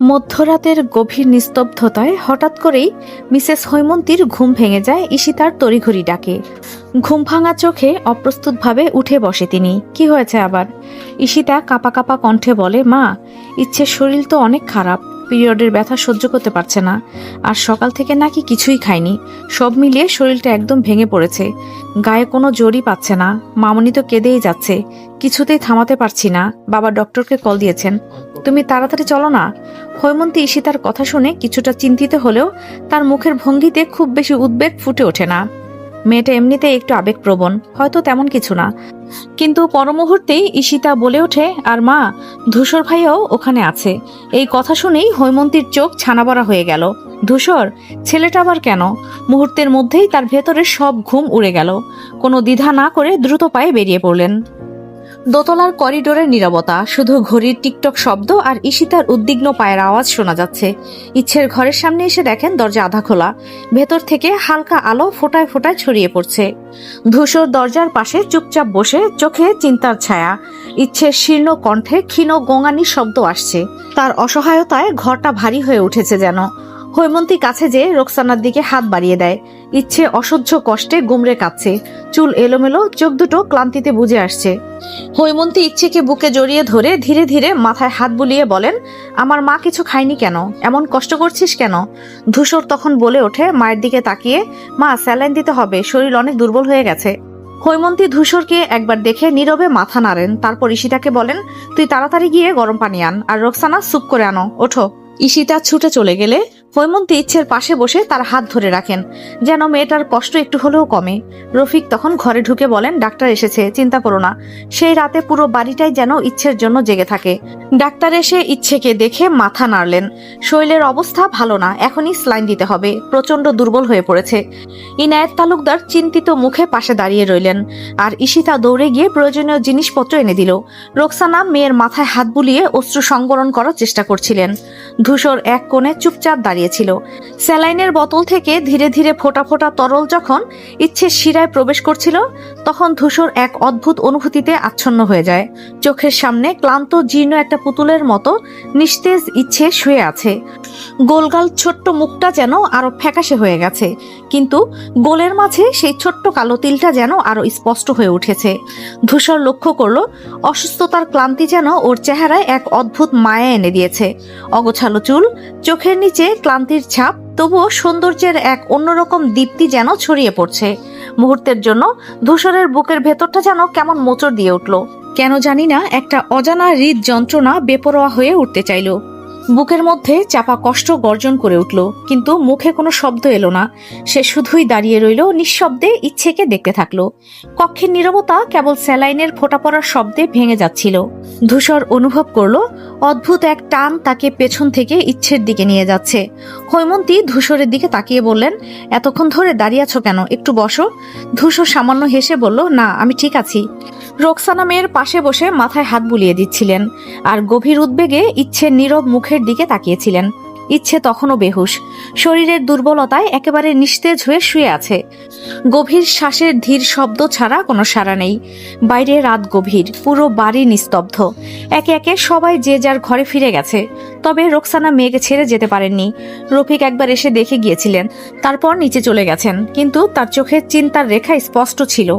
মধ্যরাতের গভীর নিস্তব্ধতায় হঠাৎ করেই মিসেস হৈমন্তীর ঘুম ভেঙে যায় ঈশিতার তড়িঘড়ি ডাকে। ঘুম ভাঙা চোখে অপ্রস্তুতভাবে উঠে বসে তিনি। কি হয়েছে আবার? ঈশিতা কাঁপা কাঁপা কণ্ঠে বলে, মা, ইচ্ছের শরীর তো অনেক খারাপ, পিরিয়ডের ব্যথা সহ্য করতে পারছে না, আর সকাল থেকে নাকি কিছুই খায়নি। সব মিলিয়ে শরীরটা একদম ভেঙে পড়েছে, গায়ে কোনো জোরই পাচ্ছে না। মামনি তো কেঁদেই যাচ্ছে, কিছুতেই থামাতে পারছি না। বাবা ডক্টরকে কল দিয়েছেন, তুমি তাড়াতাড়ি চলো না। হৈমন্তী ঈশিতার কথা শুনে কিছুটা চিন্তিত হলেও তার মুখের ভঙ্গিতে খুব বেশি উদ্বেগ ফুটে ওঠে না। মেয়েটা এমনিতে একটু আবেগপ্রবণ, হয়তো তেমন কিছু না। কিন্তু পরমুহূর্তেই ঈশিতা বলে ওঠে, আর মা, ধূসর ভাইয়াও ওখানে আছে। এই কথা শুনেই হৈমন্তীর চোখ ছানাবড়া হয়ে গেল। ধূসর? ছেলেটা আবার কেন? মুহূর্তের মধ্যেই তার ভেতরে সব ঘুম উড়ে গেল। কোনো দ্বিধা না করে দ্রুত পায়ে বেরিয়ে পড়লেন। দোতলার করিডোরের নীরবতা, শুধু ঘড়ির টিকটক শব্দ আর ঈশিতার উদ্বিগ্ন পায়ের আওয়াজ শোনা যাচ্ছে। ইচ্ছের ঘরের সামনে এসে দেখেন দরজা আধা খোলা, ভেতর থেকে হালকা আলো ফোটায় ফোটায় ছড়িয়ে পড়ছে। ধূসর দরজার পাশে চুপচাপ বসে, চোখে চিন্তার ছায়া। ইচ্ছের শীর্ণ কণ্ঠে ক্ষীণ গোঙানির শব্দ আসছে। তার অসহায়তায় ঘরটা ভারী হয়ে উঠেছে যেন। হৈমন্তী কাছে যেয়ে রোকসানার দিকে হাত বাড়িয়ে দেয়। ইচ্ছে অসহ্য কষ্টে গুমরে কাঁদছে, চুল এলোমেলো, চোখ দুটো ক্লান্তিতে বুজে আসছে। হৈমন্তী ইচ্ছেকে বুকে জড়িয়ে ধরে ধীরে ধীরে মাথায় হাত বুলিয়ে বলেন, আমার মা কিছু খায়নি কেন? এমন কষ্ট করছিস কেন? ধূসর তখন বলে ওঠে মায়ের দিকে তাকিয়ে, মা, স্যালাইন দিতে হবে, শরীর অনেক দুর্বল হয়ে গেছে। হৈমন্তী ধূসরকে একবার দেখে নীরবে মাথা নাড়েন, তারপর ঈশিতাকে বলেন, তুই তাড়াতাড়ি গিয়ে গরম পানি আন, আর রোকসানা স্যুপ করে আনো, ওঠো। ঈশিতা ছুটে চলে গেলে হৈমন্তী ইচ্ছের পাশে বসে তার হাত ধরে রাখেন, যেন মেয়েটার কষ্ট একটু হলেও কমে। রফিক তখন ঘরে ঢুকে বলেন, ডাক্তার এসেছে, চিন্তা করো না। সেই রাতে পুরো বাড়িটাই যেন ইচ্ছের জন্য জেগে থাকে। ডাক্তার এসে ইচ্ছেকে দেখে মাথা নাড়লেন। শরীরের অবস্থা ভালো না, এখনই স্লাইন দিতে হবে, প্রচন্ড দুর্বল হয়ে পড়েছে। ইনায়েত তালুকদার চিন্তিত মুখে পাশে দাঁড়িয়ে রইলেন, আর ঈশিতা দৌড়ে গিয়ে প্রয়োজনীয় জিনিসপত্র এনে দিল। রোকসানা মেয়ের মাথায় হাত বুলিয়ে অশ্রু সংবরণ করার চেষ্টা করছিলেন। ধূসর এক কোণে চুপচাপ দাঁড়িয়েছিল। স্যালাইনের বোতল থেকে ধীরে ধীরে ফোঁটা ফোঁটা তরল যখন ইচ্ছের শিরায় প্রবেশ করছিল, তখন ধূসর এক অদ্ভুত অনুভূতিতে আচ্ছন্ন হয়ে যায়। চোখের সামনে ক্লান্ত জীর্ণ একটা পুতুলের মতো নিস্তেজ ইচ্ছে শুয়ে আছে। গোলগাল ছোট্ট মুখটা যেন আরো ফ্যাকাশে হয়ে গেছে, কিন্তু গোলের মাঝে সেই ছোট্ট কালো তিলটা যেন আরো স্পষ্ট হয়ে উঠেছে। ধূসর লক্ষ্য করলো অসুস্থতার ক্লান্তি যেন ওর চেহারায় এক অদ্ভুত মায়া এনে দিয়েছে। অগোছালো চুল, চোখের নিচে ক্লান্তির ছাপ, তবুও সৌন্দর্যের এক অন্যরকম দীপ্তি যেন ছড়িয়ে পড়ছে। মুহূর্তের জন্য ধূসরের বুকের ভেতরটা যেন কেমন মোচড় দিয়ে উঠল। কেন জানি না একটা অজানা হৃদ যন্ত্রণা বেপরোয়া হয়ে উঠতে চাইল। বুকের মধ্যে চাপা কষ্ট গর্জন করে উঠল, কিন্তু মুখে কোনো শব্দ এলো না। সে শুধুই দাঁড়িয়ে রইল, নিঃশব্দে ইচ্ছেকে দেখতে থাকলো। কক্ষের নীরবতা কেবল স্যালাইনের ফোঁটা পড়ার শব্দে ভেঙে যাচ্ছিল। ধূসর অনুভব করলো অদ্ভুত এক টান তাকে পেছন থেকে ইচ্ছের দিকে নিয়ে যাচ্ছে। হৈমন্তী ধূসরের দিকে তাকিয়ে বললেন, এতক্ষণ ধরে দাঁড়িয়ে আছো কেন? একটু বসো। ধূসর সামান্য হেসে বলল, না, আমি ঠিক আছি। রোকসানা মেয়ের পাশে বসে মাথায় হাত বুলিয়ে দিচ্ছিলেন, আর গভীর উদ্বেগে ইচ্ছের নীরব মুখের দিকে তাকিয়েছিলেন। ইচ্ছে তখনও বেহুশ, শরীরের দুর্বলতায় একেবারে নিস্তেজ হয়ে শুয়ে আছে। গভীর শ্বাসের ধীর শব্দ ছাড়া কোনো সাড়া নেই। বাইরে রাত গভীর, পুরো বাড়ি নিস্তব্ধ। একে একে সবাই যে যার ঘরে ফিরে গেছে, তবে রোকসানা মেয়েকে ছেড়ে যেতে পারেননি। রফিক একবার এসে দেখে গিয়েছিলেন, তারপর নিচে চলে গেছেন, কিন্তু তার চোখে চিন্তার রেখা স্পষ্ট ছিল।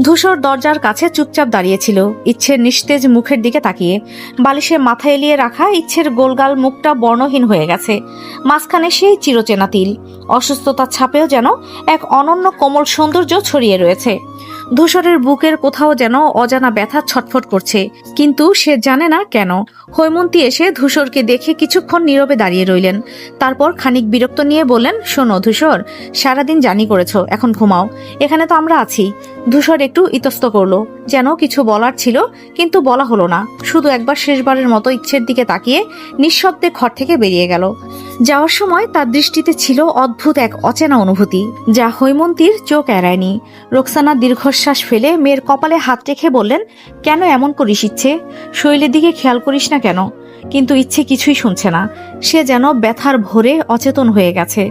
ধূসর দরজার কাছে চুপচাপ দাঁড়িয়েছিল, ইচ্ছের নিস্তেজ মুখের দিকে তাকিয়ে। বালিশে মাথা এলিয়ে রাখা ইচ্ছের গোলগাল মুখটা বর্ণহীন হয়ে গেছে। মাঝখানে সেই চিরচেনা তিল, অসুস্থতার ছাপেও যেন এক অনন্য কোমল সৌন্দর্য ছড়িয়ে রয়েছে। ধূসরের বুকের কোথাও যেন অজানা ব্যথা ছটফট করছে, কিন্তু সে জানে না কেন। হৈমন্তী এসে ধূসরকে দেখে কিছুক্ষণ নীরবে দাঁড়িয়ে রইলেন, তারপর খানিক বিরক্ত নিয়ে বললেন, শোনো ধূসর, সারাদিন জানি করেছো, এখন ঘুমাও, এখানে তো আমরা আছি। ধূসর একটু ইতস্ত করলো, যেন কিছু বলার ছিল, কিন্তু বলা হলো না। শুধু একবার শেষবারের মতো ইচ্ছের দিকে তাকিয়ে নিঃশব্দে ঘর থেকে বেরিয়ে গেল। যাওয়ার সময় তার দৃষ্টিতে ছিল অদ্ভুত এক অচেনা অনুভূতি, যা হৈমন্তীর চোখ এড়ায়নি। রোকসানা দীর্ঘশ্বাস ফেলে মেয়ের কপালে হাত রেখে বললেন, কেন এমন করিস ইচ্ছে? শরীরের দিকে খেয়াল করিস না কেন? কিন্তু ইচ্ছে কিছুই শুনছে না। সে যেন ব্যথার ভরে অচেতন হয়ে গেছে।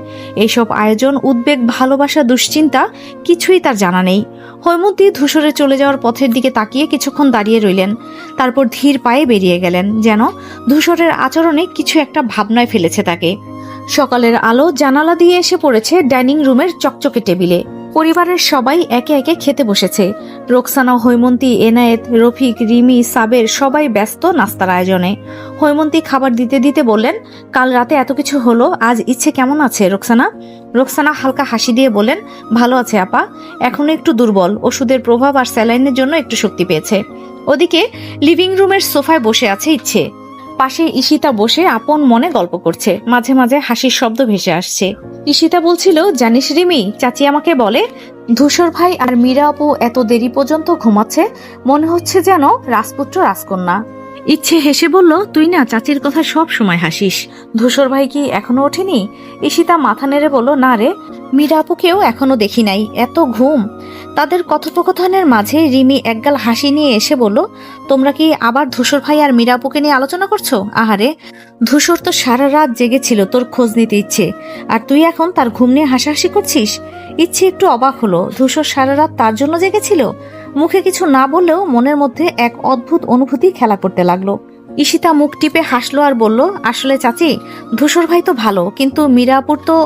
এইসব আয়োজন, উদ্বেগ, ভালোবাসা, দুশ্চিন্তা কিছুই তার জানা নেই। হৈমন্তী ধূসরের চলে যাওয়ার পথের দিকে তাকিয়ে কিছুক্ষণ দাঁড়িয়ে রইলেন, তারপর ধীর পায়ে বেরিয়ে গেলেন, যেন ধূসরের আচরণে কিছু একটা ভাবনায় ফেলেছে তাকে। সকালের আলো জানালা দিয়ে এসে পড়েছে ডাইনিং রুমের চকচকে টেবিলে। পরিবারের সবাই একে একে খেতে বসেছে। রোকসানা, হৈমন্তী, এনায়েত, রফিক, রিমি, সাবের সবাই ব্যস্ত নাস্তার আয়োজনে। হৈমন্তী খাবার দিতে দিতে বললেন, কাল রাতে এত কিছু হলো, আজ ইচ্ছে কেমন আছে রোকসানা? রোকসানা হালকা হাসি দিয়ে বললেন, ভালো আছে আপা, এখনো একটু দুর্বল, ওষুধের প্রভাব আর স্যালাইনের জন্য একটু শক্তি পেয়েছে। ওদিকে লিভিং রুমের সোফায় বসে আছে ইচ্ছে। পাশে ঈশিতা বসে আপন মনে গল্প করছে, মাঝে মাঝে হাসির শব্দ ভেসে আসছে। ঈশিতা বলছিল, জানিস রিমি, চাচি আমাকে বলে ধূসর ভাই আর মীরা আপু এত দেরি পর্যন্ত ঘুমাচ্ছে, মনে হচ্ছে যেন রাজপুত্র রাজকন্যা। ইচ্ছে হেসে বলল, তুই না চাচির কথা সব সময় হাসিস। ধূসর ভাই কি এখনো ওঠেনি? ঈশিতা মাথা নেড়ে বলল, না রে, মীরা আপুকেও এখনো দেখি নাই, এত ঘুম। তাদের কথোপকথনের মাঝে রিমি একগাল হাসি নিয়ে এসে বলল, তোমরা কি আবার ধূসর ভাই আর মীরা আপুকে নিয়ে আলোচনা করছো? আহারে, ধূসর তো সারা রাত জেগেছিল তোর খোঁজ নিতে ইচ্ছে, আর তুই এখন তার ঘুম নিয়ে হাসাহাসি করছিস। ইচ্ছে একটু অবাক হলো, ধূসর সারা রাত তার জন্য জেগেছিল? মুখে কিছু না বললেও মনের মধ্যে এক অদ্ভুত অনুভূতি খেলা করতে লাগলো। ঈশিতা মুখ টিপে হাসলো আর বলল, আসলে চাচি, ধূসর ভাই তো ভালো, কিন্তু মীরাপুর তো।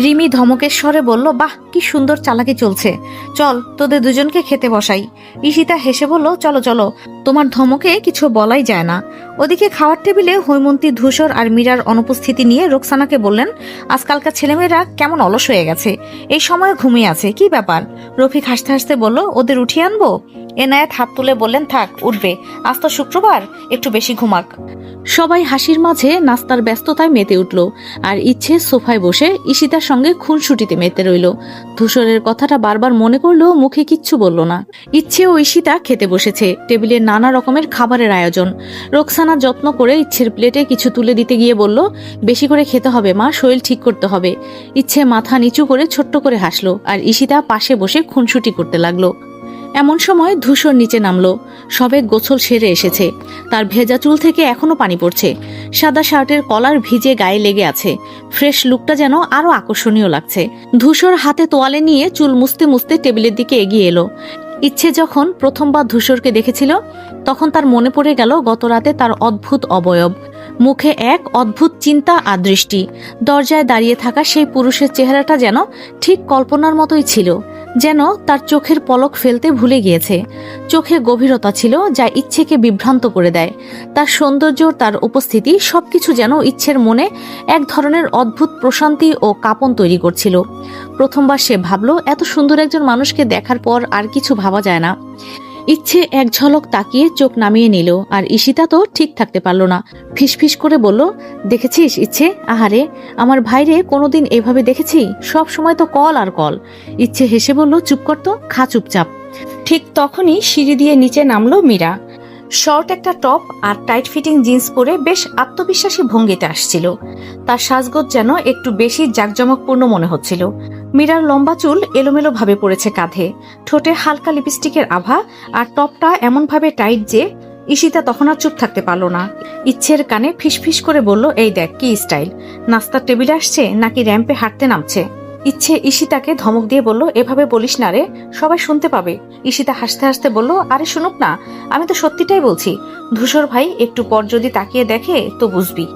রিমি ধমকের স্বরে বলল, বাহ, কি সুন্দর চালাকি চলছে, চল তোদের দুজনকে খেতে বসাই। ঈশিতা হেসে বলল, চলো চলো, তোমার ধমকে কিছু বলাই যায় না। ওদিকে খাওয়ার টেবিলে হৈমন্তী ধূসর আর মীরার অনুপস্থিতি নিয়ে রোকসানাকে বললেন, আজকালকার ছেলেমেয়েরা কেমন অলস হয়ে গেছে, এই সময় ঘুমিয়ে আছে, কি ব্যাপার? রফিক হাসতে হাসতে বলল, ওদের উঠিয়ে আনবো? এনায়েত হাত তুলে বললেন, থাক, উঠবে, আজ তো শুক্রবার, একটু বেশি ঘুমাক। সবাই হাসির মাঝে নাস্তার ব্যস্ততায় মেতে উঠল, আর ইচ্ছে সোফায় বসে ঈশিতার সঙ্গে খুনসুটিতে মেতে রইল। ধূসরের কথাটা বারবার মনে করলেও মুখে কিচ্ছু বলল না। ইচ্ছে ও ঈশিতা খেতে বসেছে। টেবিলে নানা রকমের খাবারের আয়োজন। রোকসানা যত্ন করে ইচ্ছের প্লেটে কিছু তুলে দিতে গিয়ে বলল, বেশি করে খেতে হবে মা, শরীর ঠিক করতে হবে। ইচ্ছে মাথা নিচু করে ছোট্ট করে হাসলো, আর ঈশিতা পাশে বসে খুনসুটি করতে লাগলো। এমন সময় ধূসর নিচে নামলো। সবে গোসল সেরে এসেছে, তার ভেজা চুল থেকে এখনো পানি পড়ছে। সাদা শার্টের কলার ভিজে গায়ে লেগে আছে। ফ্রেশ লুকটা যেন আরো আকর্ষণীয় লাগছে। ধূসর হাতে তোয়ালে নিয়ে চুল মুছতে মুছতে টেবিলের দিকে এগিয়ে এলো। ইচ্ছে যখন প্রথমবার ধূসরকে দেখেছিল, তখন তার মনে পড়ে গেল গত রাতে তার অদ্ভুত অবয়ব, মুখে এক অদ্ভুত চিন্তা আর দৃষ্টি। দরজায় দাঁড়িয়ে থাকা সেই পুরুষের চেহারাটা যেন ঠিক কল্পনার মতোই ছিল, যেন তার চোখের পলক ফেলতে ভুলে গিয়েছে। চোখে গভীরতা ছিল যা ইচ্ছেকে বিভ্রান্ত করে দেয়। তার সৌন্দর্য, তার উপস্থিতি সবকিছু যেন ইচ্ছের মনে এক ধরনের অদ্ভুত প্রশান্তি ও কাঁপন তৈরি করছিল। প্রথমবার সে ভাবল, এত সুন্দর একজন মানুষকে দেখার পর আর কিছু ভাবা যায় না। ইচ্ছে এক ঝলক তাকিয়ে চোখ নামিয়ে নিল, আর ঈশিতা তো ঠিক থাকতে পারল না। ফিসফিস করে বলল, দেখেছিস ইচ্ছে, আহারে, আমার ভাইরে কোনোদিন এভাবে দেখেছি? সব সময় তো কল আর কল। ইচ্ছে হেসে বলল, চুপ কর তো, খা চুপচাপ। ঠিক তখনই সিঁড়ি দিয়ে নিচে নামলো মীরা। শর্ট একটা টপ আর টাইট ফিটিং জিন্স পরে বেশ আত্মবিশ্বাসী ভঙ্গিতে আসছিল। তার সাজগোজ যেন একটু বেশি জাঁকজমকপূর্ণ মনে হচ্ছিল। মীরার লম্বা চুল এলোমেলো ভাবে পড়েছে কাঁধে, ঠোঁটে হালকা লিপস্টিকের আভা, আর টপটা এমন ভাবে টাইট যে ঈশিতা তখন আর চুপ থাকতে পারল না। ইচ্ছের কানে ফিসফিস করে বলল, এই দেখ কি স্টাইল, নাস্তার টেবিলে আসছে নাকি র্যাম্পে হাঁটতে নামছে? ইচ্ছে ঈশিতাকে ধমক দিয়ে বলল, এভাবে বলিস না রে, সবাই শুনতে পাবে। ঈশিতা হাসতে হাসতে বলল, আরে শুনুক না, আমি তো সত্যিটাই বলছি। ধূসর ভাই একটু পর যদি তাকিয়ে দেখে তো বুঝবি।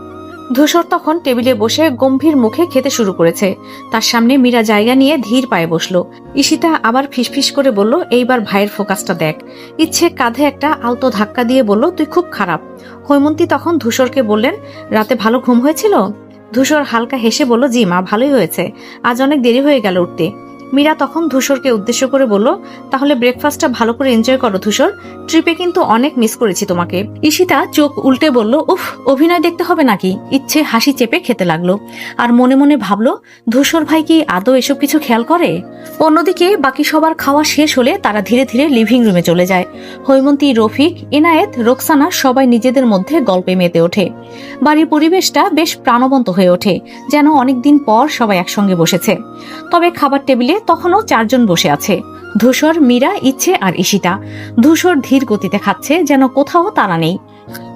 ধূসর তখন টেবিলে বসে গম্ভীর মুখে খেতে শুরু করেছে। তার সামনে মীরা জায়গা নিয়ে ধীর পায়ে বসলো। ঈশিতা আবার ফিসফিস করে বলল, এইবার ভাইয়ের ফোকাসটা দেখ। ইচ্ছে কাঁধে একটা আলতো ধাক্কা দিয়ে বলল, তুই খুব খারাপ। হৈমন্তী তখন ধূসরকে বললেন, রাতে ভালো ঘুম হয়েছিল? ধূসর হালকা হেসে বলল, জি মা, ভালোই হয়েছে, আজ অনেক দেরি হয়ে গেল উঠতে। মীরা তখন ধূসরকে উদ্দেশ্য করে বলল, তাহলে ব্রেকফাস্টটা ভালো করে এনজয় করো ধূসর, ট্রিপে কিন্তু অনেক মিস করেছি তোমাকে। ঈশিতা চোখ উল্টে বলল, উফ, অভিনয় দেখতে হবে নাকি? ইচ্ছে হাসি চেপে খেতে লাগলো, আর মনে মনে ভাবলো, ধূসর ভাই কি আদৌ এসব কিছু খেয়াল করে? অন্যদিকে বাকি সবার খাওয়া শেষ হলে তারা ধীরে ধীরে লিভিং রুমে চলে যায়। হৈমন্তী, রফিক, এনায়েত, রোকসানা সবাই নিজেদের মধ্যে গল্পে মেতে ওঠে। বাড়ির পরিবেশটা বেশ প্রাণবন্ত হয়ে ওঠে, যেন অনেকদিন পর সবাই একসঙ্গে বসেছে। তবে খাবার টেবিলে তখনও 4 জন বসে আছে, ধূসর, মীরা, ইচ্ছে আর ঈশিতা। ধূসর ধীর গতিতে খাচ্ছে, যেন কোথাও তারা নেই।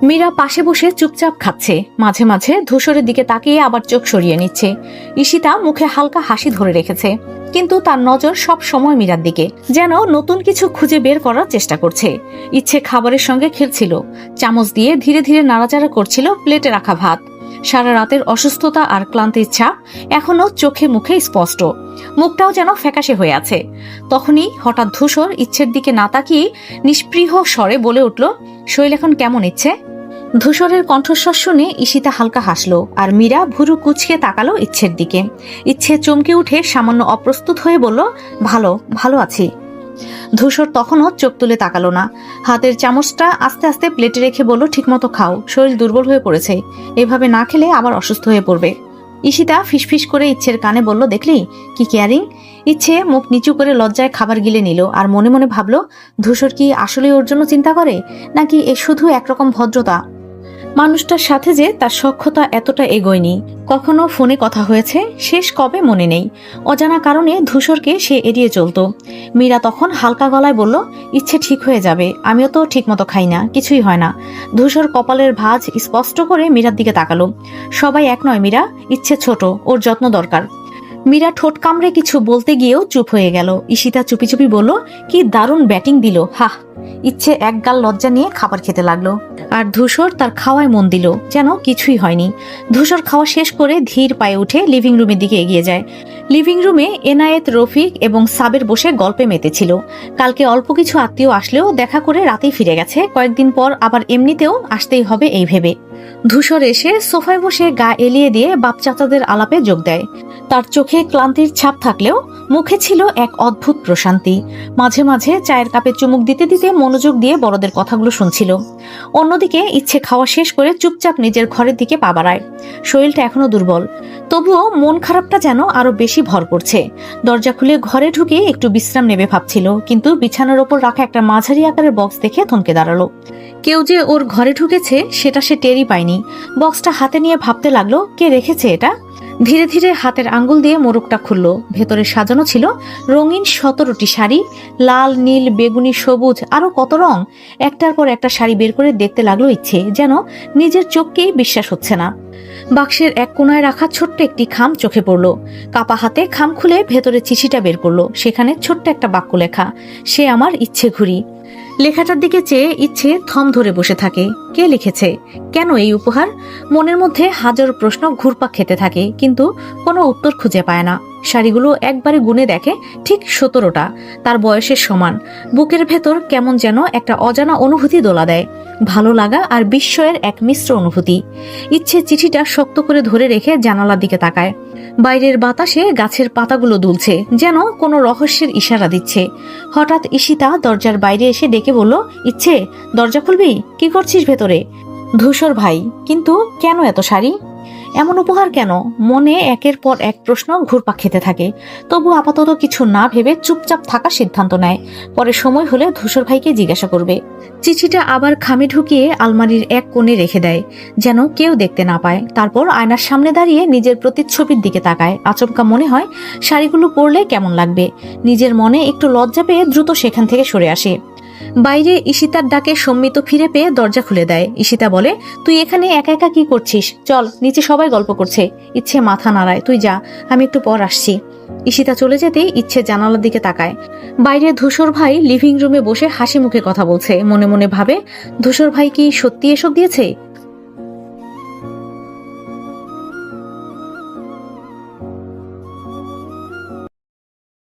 মীরা পাশে বসে চুপচাপ খাচ্ছে, মাঝে মাঝে ধূসরের দিকে তাকিয়ে আবার চোখ সরিয়ে নিচ্ছে। ঈশিতা মুখে হালকা হাসি ধরে রেখেছে, কিন্তু তার নজর সব সময় মীরার দিকে, যেন নতুন কিছু খুঁজে বের করার চেষ্টা করছে। ইচ্ছে খাবারের সঙ্গে খেলছিল, চামচ দিয়ে ধীরে ধীরে নাড়াচাড়া করছিল প্লেটে রাখা ভাত। সারা রাতের অসুস্থতা আর ক্লান্তির ছাপ এখনো চোখে মুখে স্পষ্ট, মুখটাও যেন ফ্যাকাশে হয়ে আছে। তখনই হঠাৎ ধূসর ইচ্ছের দিকে না তাকিয়ে নিষ্পৃহ স্বরে বলে উঠল, শরীর এখন কেমন ইচ্ছে? ধূসরের কণ্ঠস্বর শুনে ঈশিতা হালকা হাসলো, আর মীরা ভুরু কুচকে তাকালো ইচ্ছের দিকে। ইচ্ছে চমকে উঠে সামান্য অপ্রস্তুত হয়ে বলল, ভালো ভালো আছি। ধূসর তখনও চোখ তুলে তাকালো না, হাতের চামচটা আস্তে আস্তে প্লেটে রেখে বলল, ঠিকমতো খাও, শরীর দুর্বল হয়ে পড়েছে, এভাবে না খেলে আবার অসুস্থ হয়ে পড়বে। ঈশিতা ফিসফিস করে ইচ্ছের কানে বলল, দেখলি কি কেয়ারিং। ইচ্ছে মুখ নিচু করে লজ্জায় খাবার গিলে নিল, আর মনে মনে ভাবলো, ধূসর কি আসলে ওর জন্য চিন্তা করে, নাকি এ শুধু একরকম ভদ্রতা। মানুষটার সাথে যে তার সখ্যতা এতটা এগোয়নি। কখনো ফোনে কথা হয়েছে, শেষ কবে মনে নেই। অজানা কারণে ধূসরকে সে এড়িয়ে চলতো। মীরা তখন হালকা গলায় বলল, ইচ্ছে ঠিক হয়ে যাবে, আমিও তো ঠিকমতো খাই না, কিছুই হয় না। ধূসর কপালের ভাঁজ স্পষ্ট করে মীরার দিকে তাকালো। সবাই এক নয় মীরা, ইচ্ছে ছোট, ওর যত্ন দরকার। মীরা ঠোঁট কামড়ে কিছু বলতে গিয়েও চুপ হয়ে গেল। ঈশিতা চুপি চুপি বলল, কি দারুণ ব্যাটিং দিল, হাহ। ইচ্ছে একগাল লজ্জা নিয়ে খাবার খেতে লাগলো, আর ধূসর তার খাওয়ায় মন দিল যেন কিছুই হয়নি। ধূসর খাওয়া শেষ করে ধীর পায়ে উঠে লিভিং রুমের দিকে এগিয়ে যায়। লিভিং রুমে এনায়েত, রফিক এবং সাবের বসে গল্পে মেতেছিল। কালকে অল্প কিছু আত্মীয় আসলেও দেখা করে রাতেই ফিরে গেছে, কয়েকদিন পর আবার এমনিতেও আসতেই হবে এই ভেবে। ধূসর এসে সোফায় বসে গা এলিয়ে দিয়ে বাপ চাচাদের আলাপে যোগ দেয়। তার চোখে ক্লান্তির ছাপ থাকলেও মুখে ছিল এক অদ্ভুত প্রশান্তি। মাঝে মাঝে চায়ের কাপে চুমুক দিতে দিতে মনোযোগ দিয়ে বড়দের কথাগুলো শুনছিল। অন্যদিকে ইচ্ছে খাওয়া শেষ করে চুপচাপ নিজের ঘরের দিকে পা বাড়ায়। শরীরটা এখনো দুর্বল, তবুও মন খারাপটা যেন আরো বেশি ভর করছে। দরজা খুলে ঘরে ঢুকে একটু বিশ্রাম নেবে ভাবছিল, কিন্তু বিছানার ওপর রাখা একটা মাঝারি আকারের বক্স দেখে থমকে দাঁড়ালো। কেউ যে ওর ঘরে ঢুকেছে সেটা সে টেরই পায়নি। বক্সটা হাতে নিয়ে ভাবতে লাগলো, কে রেখেছে এটা। ধীরে ধীরে হাতের আঙ্গুল দিয়ে মোড়কটা খুলল। ভেতরে সাজানো ছিল রঙিন 17টি শাড়ি, লাল, নীল, বেগুনি, সবুজ, আরো কত রং। একটার পর একটা শাড়ি বের করে দেখতে লাগলো ইচ্ছে, যেন নিজের চোখকেই বিশ্বাস হচ্ছে না। বাক্সের এক কোনায় রাখা ছোট্ট একটি খাম চোখে পড়ল। কাপা হাতে খাম খুলে ভেতরে চিঠিটা বের করলো। সেখানে ছোট্ট একটা বাক্য লেখা, সে আমার ইচ্ছে ঘুড়ি। লেখাটার দিকে চেয়ে ইচ্ছে থম ধরে বসে থাকে। কে লিখেছে, কেন এই উপহার? মনের মধ্যে হাজারো প্রশ্ন ঘুরপাক খেতে থাকে, কিন্তু কোনো উত্তর খুঁজে পায় না। শাড়িগুলো একবারে গুনে দেখে, ঠিক 17টা, তার বয়সের সমান। বুকের ভেতর কেমন যেন একটা অজানা অনুভূতি দোলা দেয়, ভালো লাগা আর বিস্ময়ের এক মিশ্র অনুভূতি। ইচ্ছে চিঠিটা শক্ত করে ধরে রেখে জানালার দিকে তাকায়। বাইরের বাতাসে গাছের পাতাগুলো দুলছে, যেন কোনো রহস্যের ইশারা দিচ্ছে। হঠাৎ ঈশিতা দরজার বাইরে এসে ডেকে বলল, ইচ্ছে, দরজা খুলবি? কি করছিস ভেতরে? ধূসর ভাই, কিন্তু কেন এত শাড়ি, এমন উপহার কেন? মনে একের পর এক প্রশ্ন ঘুরপাক খেতে থাকে, তবু আপাতত কিছু না ভেবে চুপচাপ থাকার সিদ্ধান্ত নেয়। পরে সময় হলে ধূসর ভাইকে জিজ্ঞাসা করবে। চিঠিটা আবার খামে ঢুকিয়ে আলমারির এক কোণে রেখে দেয়, যেন কেউ দেখতে না পায়। তারপর আয়নার সামনে দাঁড়িয়ে নিজের প্রতিচ্ছবির দিকে তাকায়। আচমকা মনে হয় শাড়িগুলো পরলে কেমন লাগবে। নিজের মনে একটু লজ্জা পেয়ে দ্রুত সেখান থেকে সরে আসে। বাইরে ঈশিতার ডাকে সম্মিত ফিরে পেয়ে দরজা খুলে দেয়। ঈশিতা বলে, তুই এখানে একা একা কি করছিস? চল, নিচে সবাই গল্প করছে। ইচ্ছে মাথা নাড়ায়, তুই যা, আমি একটু পর আসছি। ঈশিতা চলে যেতেই ইচ্ছে জানালার দিকে তাকায়। বাইরে ধূসর ভাই লিভিং রুমে বসে হাসি মুখে কথা বলছে। মনে মনে ভাবে, ধূসর ভাই কি সত্যি এসব দিয়েছে?